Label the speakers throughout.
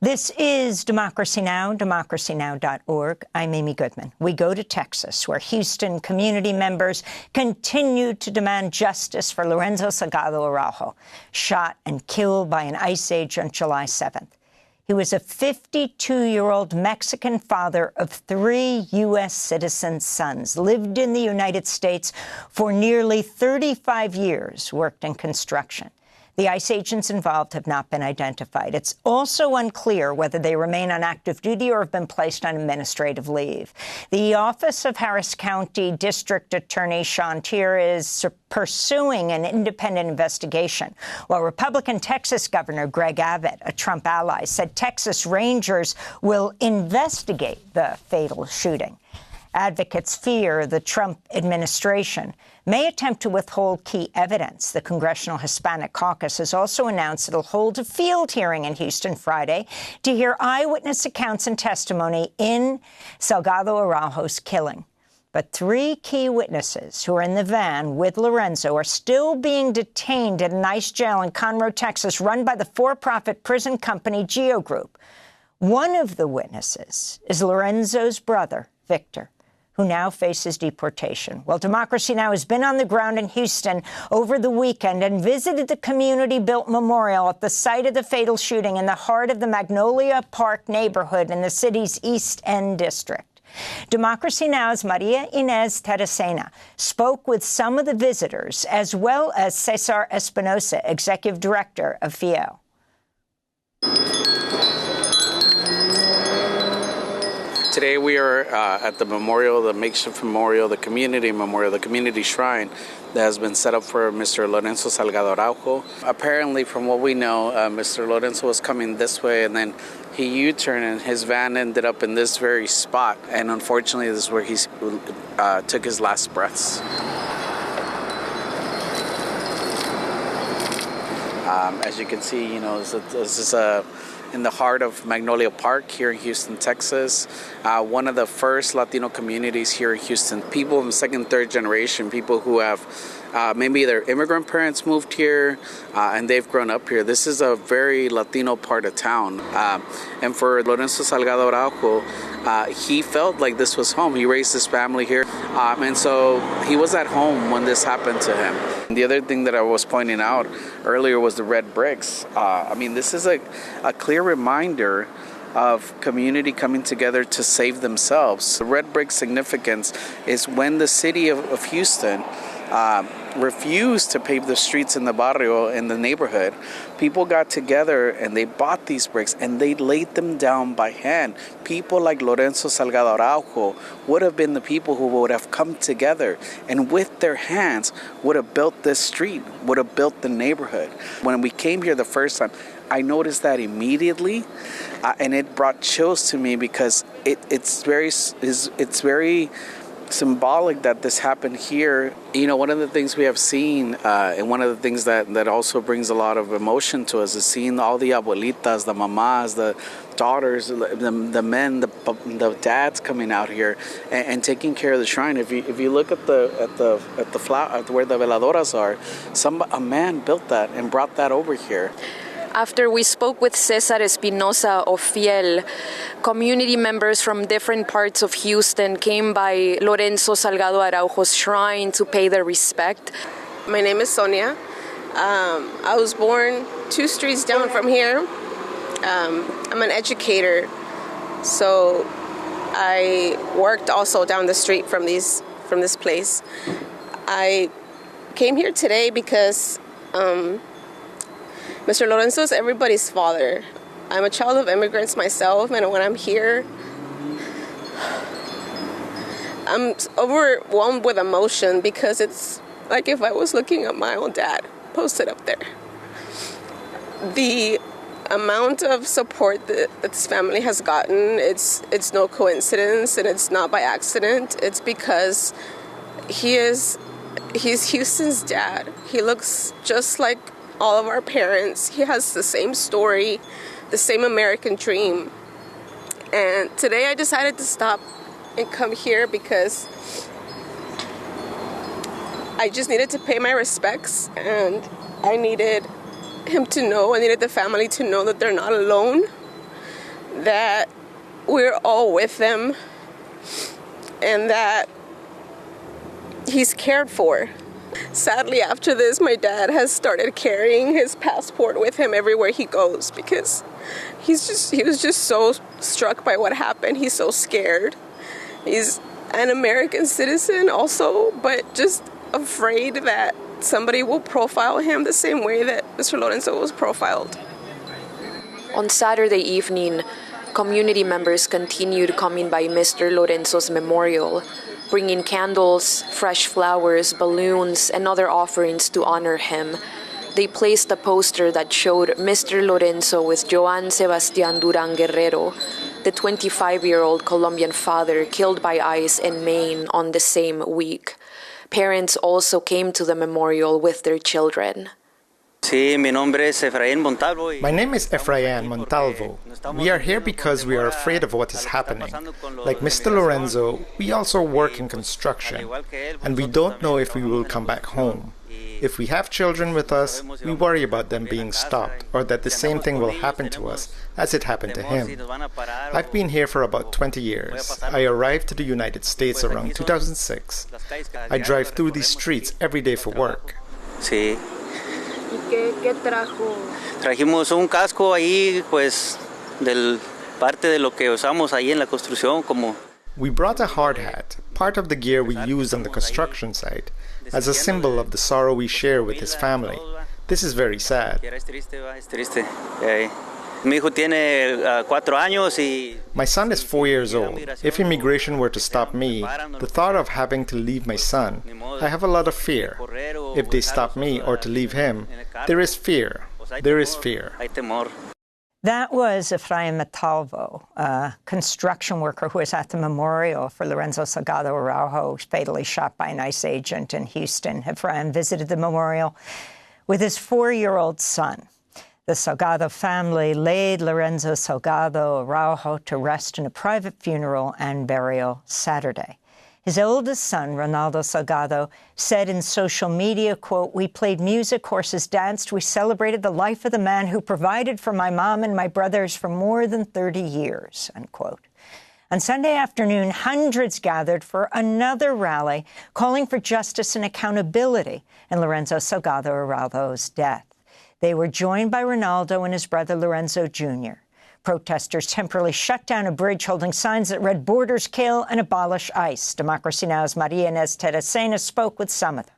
Speaker 1: This is Democracy Now!, democracynow.org. I'm Amy Goodman. We go to Texas, where Houston community members continue to demand justice for Lorenzo Salgado Araujo, shot and killed by an ICE agent on July 7th. He was a 52-year-old Mexican father of 3 U.S. citizen sons, lived in the United States for nearly 35 years, worked in construction. The ICE agents involved have not been identified. It's also unclear whether they remain on active duty or have been placed on administrative leave. The Office of Harris County District Attorney Sean Tier is pursuing an independent investigation, while Republican Texas Governor Greg Abbott, a Trump ally, said Texas Rangers will investigate the fatal shooting. Advocates fear the Trump administration may attempt to withhold key evidence. The Congressional Hispanic Caucus has also announced it'll hold a field hearing in Houston Friday to hear eyewitness accounts and testimony in Salgado Araujo's killing. But 3 key witnesses who are in the van with Lorenzo are still being detained at an ICE jail in Conroe, Texas, run by the for-profit prison company Geo Group. One of the witnesses is Lorenzo's brother, Victor, who now faces deportation. Well, Democracy Now! Has been on the ground in Houston over the weekend and visited the community-built memorial at the site of the fatal shooting in the heart of the Magnolia Park neighborhood in the city's East End district. Democracy Now!'s Maria Inez Teresena spoke with some of the visitors, as well as Cesar Espinosa, executive director of FIEL.
Speaker 2: Today we are at the memorial, the makeshift memorial, the community shrine that has been set up for Mr. Lorenzo Salgado Araujo. Apparently, from what we know, Mr. Lorenzo was coming this way, and then he U-turned, and his van ended up in this very spot. And unfortunately, this is where he took his last breaths. As you can see, this is in the heart of Magnolia Park here in Houston, Texas. One of the first Latino communities here in Houston. People from second, third generation, people who have maybe their immigrant parents moved here and they've grown up here. This is a very Latino part of town. And for Lorenzo Salgado Araujo, he felt like this was home. He raised his family here. And so he was at home when this happened to him. And the other thing that I was pointing out earlier was the red bricks. This is a clear reminder of community coming together to save themselves. The red brick significance is when the city of Houston refused to pave the streets in the barrio, in the neighborhood, people got together and they bought these bricks and they laid them down by hand. People like Lorenzo Salgado Araujo would have been the people who would have come together and with their hands would have built this street, would have built the neighborhood. When we came here the first time, I noticed that immediately, and it brought chills to me because it's very symbolic that this happened here. One of the things we have seen, and one of the things that also brings a lot of emotion to us, is seeing all the abuelitas, the mamás, the daughters, the men, the dads coming out here and taking care of the shrine. If you look at the flower, where the veladoras are, a man built that and brought that over here.
Speaker 3: After we spoke with Cesar Espinosa of FIEL, community members from different parts of Houston came by Lorenzo Salgado Araujo's shrine to pay their respect.
Speaker 4: My name is Sonia. I was born 2 streets down from here. I'm an educator, so I worked also down the street from this place. I came here today because Mr. Lorenzo is everybody's father. I'm a child of immigrants myself, and when I'm here, I'm overwhelmed with emotion because it's like if I was looking at my own dad posted up there. The amount of support that this family has gotten, it's no coincidence, and it's not by accident. It's because he's Houston's dad. He looks just like all of our parents. He has the same story, the same American dream. And today I decided to stop and come here because I just needed to pay my respects, and I needed him to know, I needed the family to know that they're not alone. that we're all with them and that he's cared for. Sadly, after this, my dad has started carrying his passport with him everywhere he goes because he was just so struck by what happened. He's so scared. He's an American citizen also, but just afraid that somebody will profile him the same way that Mr. Lorenzo was profiled.
Speaker 3: On Saturday evening, community members continued coming by Mr. Lorenzo's memorial, bringing candles, fresh flowers, balloons, and other offerings to honor him. They placed a poster that showed Mr. Lorenzo with Joan Sebastián Durán Guerrero, the 25-year-old Colombian father killed by ICE in Maine on the same week. Parents also came to the memorial with their children.
Speaker 5: My name is Efraín Montalvo. We are here because we are afraid of what is happening. Like Mr. Lorenzo, we also work in construction, and we don't know if we will come back home. If we have children with us, we worry about them being stopped, or that the same thing will happen to us as it happened to him. I've been here for about 20 years. I arrived to the United States around 2006. I drive through these streets every day for work.
Speaker 3: ¿Qué trajo?
Speaker 5: Trajimos un casco ahí, pues, del parte de lo que usamos ahí en la construcción, como. We brought a hard hat, part of the gear we used on the construction site, as a symbol of the sorrow we share with his family. This is very sad. My son is 4 years old. If immigration were to stop me, the thought of having to leave my son, I have a lot of fear. If they stop me or to leave him, there is fear. There is fear.
Speaker 1: That was Efraín Montalvo, a construction worker who was at the memorial for Lorenzo Salgado Araujo, fatally shot by an ICE agent in Houston. Efraín visited the memorial with his 4-year-old son. The Salgado family laid Lorenzo Salgado Araujo to rest in a private funeral and burial Saturday. His oldest son, Ronaldo Salgado, said in social media, quote, "We played music, horses danced, we celebrated the life of the man who provided for my mom and my brothers for more than 30 years," unquote. On Sunday afternoon, hundreds gathered for another rally calling for justice and accountability in Lorenzo Salgado Araujo's death. They were joined by Ronaldo and his brother Lorenzo Jr. Protesters temporarily shut down a bridge holding signs that read "Borders Kill" and "Abolish ICE." Democracy Now!'s Maria Inez Teresena spoke with some of them.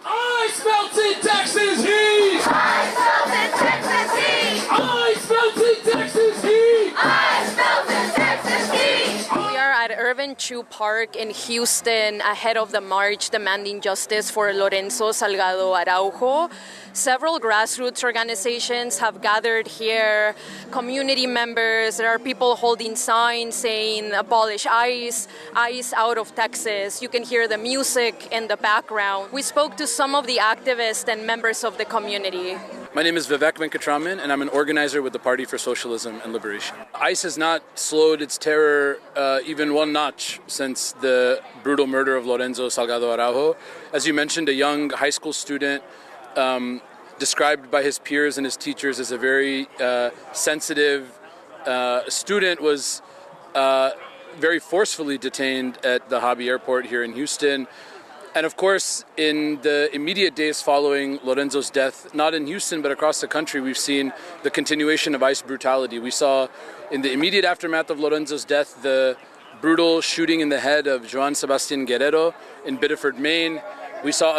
Speaker 6: I smelt in Texas heat! I smelt in Texas heat! I smelt in Texas heat! I smelt in Texas heat!
Speaker 3: We are at Irvin Chu Park in Houston ahead of the march demanding justice for Lorenzo Salgado Araujo. Several grassroots organizations have gathered here, community members. There are people holding signs saying "Abolish ICE, ICE out of Texas." You can hear the music in the background. We spoke to some of the activists and members of the community.
Speaker 7: My name is Vivek Venkatraman, and I'm an organizer with the Party for Socialism and Liberation. ICE has not slowed its terror even one notch since the brutal murder of Lorenzo Salgado Araujo. As you mentioned, a young high school student described by his peers and his teachers as a very sensitive student was very forcefully detained at the Hobby Airport here in Houston. And of course, in the immediate days following Lorenzo's death, not in Houston, but across the country, we've seen the continuation of ICE brutality. We saw in the immediate aftermath of Lorenzo's death, the brutal shooting in the head of Joan Sebastián Guerrero in Biddeford, Maine. We saw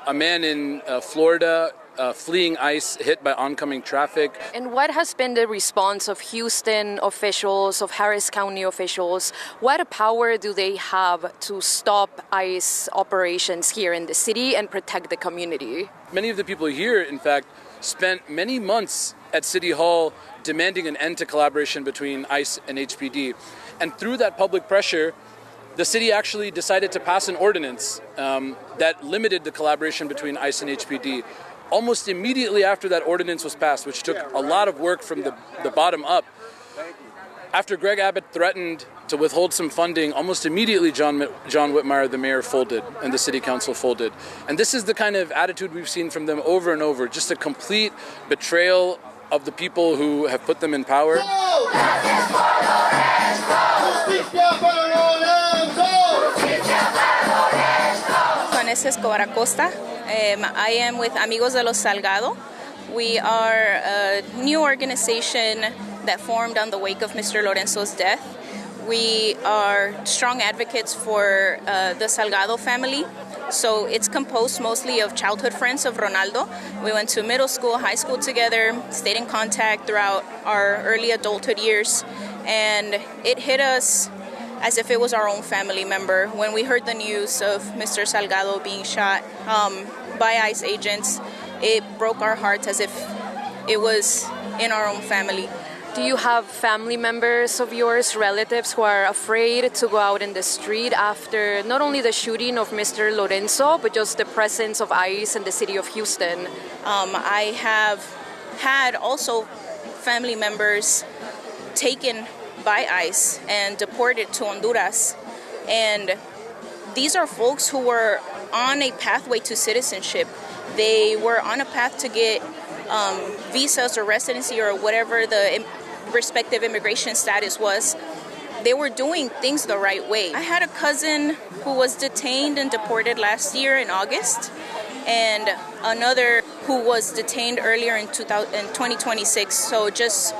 Speaker 7: a man in Florida fleeing ICE, hit by oncoming traffic.
Speaker 3: And what has been the response of Houston officials, of Harris County officials? What power do they have to stop ICE operations here in the city and protect the community?
Speaker 7: Many of the people here, in fact, spent many months at City Hall demanding an end to collaboration between ICE and HPD. And through that public pressure, the city actually decided to pass an ordinance that limited the collaboration between ICE and HPD. Almost immediately after that ordinance was passed, which took a lot of work from the bottom up, after Greg Abbott threatened to withhold some funding, almost immediately John Whitmire, the mayor, folded and the city council folded. And this is the kind of attitude we've seen from them over and over, just a complete betrayal of the people who have put them in power.
Speaker 8: Vanessa Escobar Acosta. I am with Amigos de los Salgado. We are a new organization that formed on the wake of Mr. Lorenzo's death. We are strong advocates for the Salgado family. So it's composed mostly of childhood friends of Ronaldo. We went to middle school, high school together, stayed in contact throughout our early adulthood years. And it hit us as if it was our own family member. When we heard the news of Mr. Salgado being shot by ICE agents, it broke our hearts as if it was in our own family.
Speaker 3: Do you have family members of yours, relatives, who are afraid to go out in the street after not only the shooting of Mr. Lorenzo, but just the presence of ICE in the city of Houston?
Speaker 8: I have had also family members taken by ICE and deported to Honduras. And these are folks who were on a pathway to citizenship. They were on a path to get visas or residency or whatever the respective immigration status was. They were doing things the right way. I had a cousin who was detained and deported last year in August, and another who was detained earlier in 2026. So just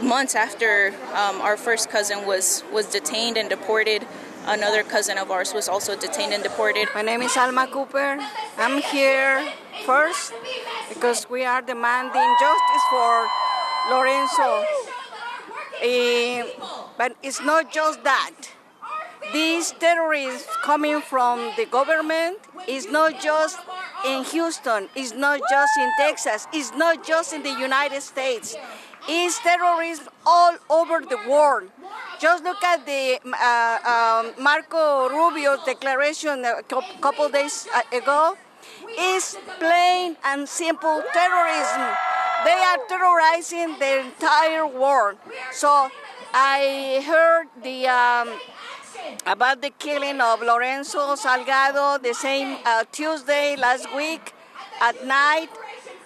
Speaker 8: months after our first cousin was detained and deported, another cousin of ours was also detained and deported.
Speaker 9: My name is Alma Cooper. I'm here first because we are demanding justice for Lorenzo. But it's not just that. These terrorists coming from the government is not just in Houston, it's not just in Texas, it's not just in the United States. It's terrorism all over the world. Just look at the Marco Rubio's declaration a couple days ago. It's plain and simple terrorism. They are terrorizing the entire world. So I heard about the killing of Lorenzo Salgado the same Tuesday last week at night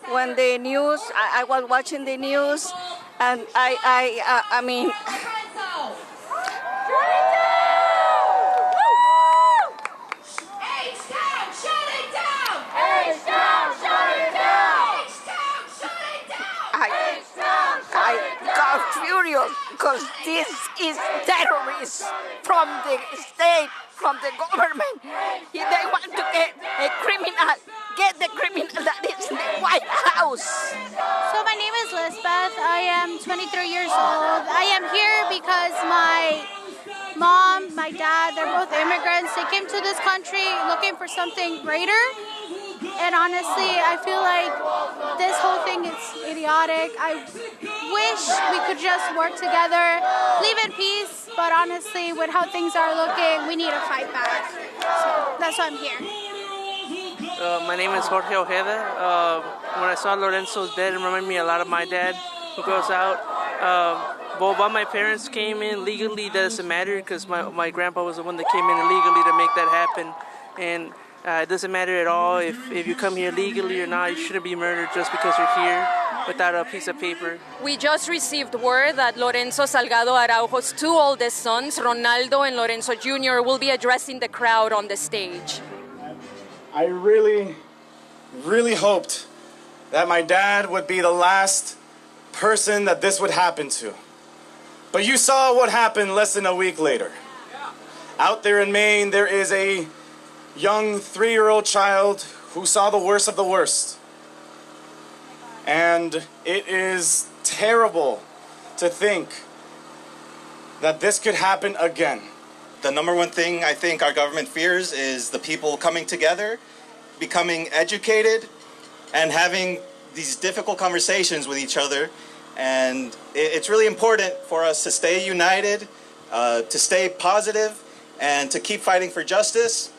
Speaker 9: when the news, I was watching the news, and I mean, I got furious because this is terrorists from the state, from the government. They want to get the criminal that is in the White House.
Speaker 10: So my name is Lisbeth. I am 23 years old. I am here because my mom, my dad, they're both immigrants. They came to this country looking for something greater. And honestly, I feel like this whole thing is idiotic. I wish we could just work together, live in peace, but honestly, with how things are looking, we need to fight back. So that's why I'm here.
Speaker 11: My name is Jorge Ojeda. When I saw Lorenzo's dead, it reminded me a lot of my dad, who goes out. Well, while my parents came in legally, doesn't matter, because my grandpa was the one that came in illegally to make that happen. And it doesn't matter at all if you come here legally or not. You shouldn't be murdered just because you're here without a piece of paper.
Speaker 3: We just received word that Lorenzo Salgado Araujo's two oldest sons, Ronaldo and Lorenzo Jr., will be addressing the crowd on the stage.
Speaker 12: I really, really hoped that my dad would be the last person that this would happen to. But you saw what happened less than a week later. Out there in Maine, there is a young 3-year-old child who saw the worst of the worst. And it is terrible to think that this could happen again.
Speaker 13: The number one thing I think our government fears is the people coming together, becoming educated, and having these difficult conversations with each other. And it's really important for us to stay united, to stay positive, and to keep fighting for justice.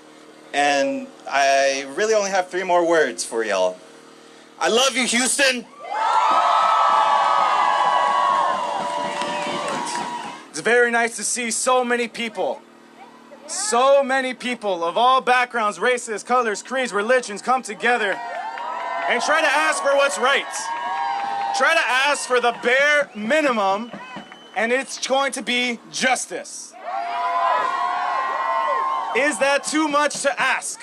Speaker 13: And I really only have 3 more words for y'all. I love you, Houston!
Speaker 12: It's very nice to see so many people of all backgrounds, races, colors, creeds, religions come together and try to ask for what's right. Try to ask for the bare minimum, and it's going to be justice. Is that too much to ask?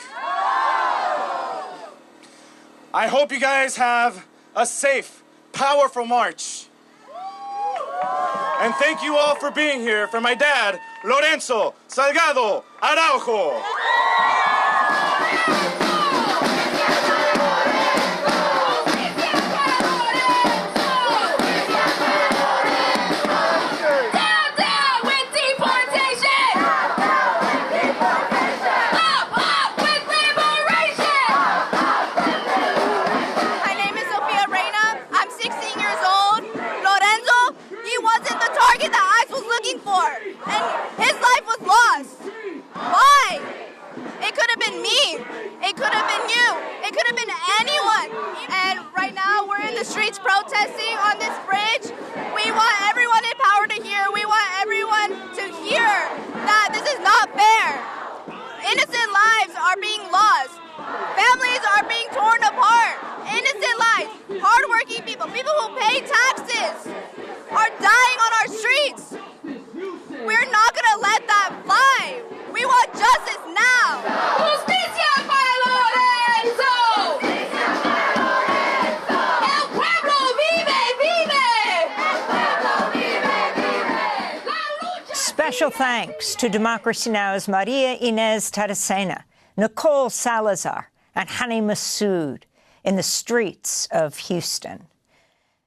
Speaker 12: I hope you guys have a safe, powerful march. And thank you all for being here for my dad, Lorenzo Salgado Araujo.
Speaker 14: And his life was lost. Why? It could have been me. It could have been you. It could have been anyone. And right now we're in the streets protesting on this bridge. We want everyone in power to hear. We want everyone to hear that this is not fair. Innocent lives are being lost. Families are being torn apart. Innocent lives. Hardworking people, people who pay taxes, are dying on our streets. We're not going to let that fly. We want justice now. Justicia para Lorenzo. Justicia para Lorenzo. El pueblo vive, vive. El pueblo vive, vive.
Speaker 1: Special thanks to Democracy Now!'s Maria Inez Taracena, Nicole Salazar, and Hani Massoud in the streets of Houston.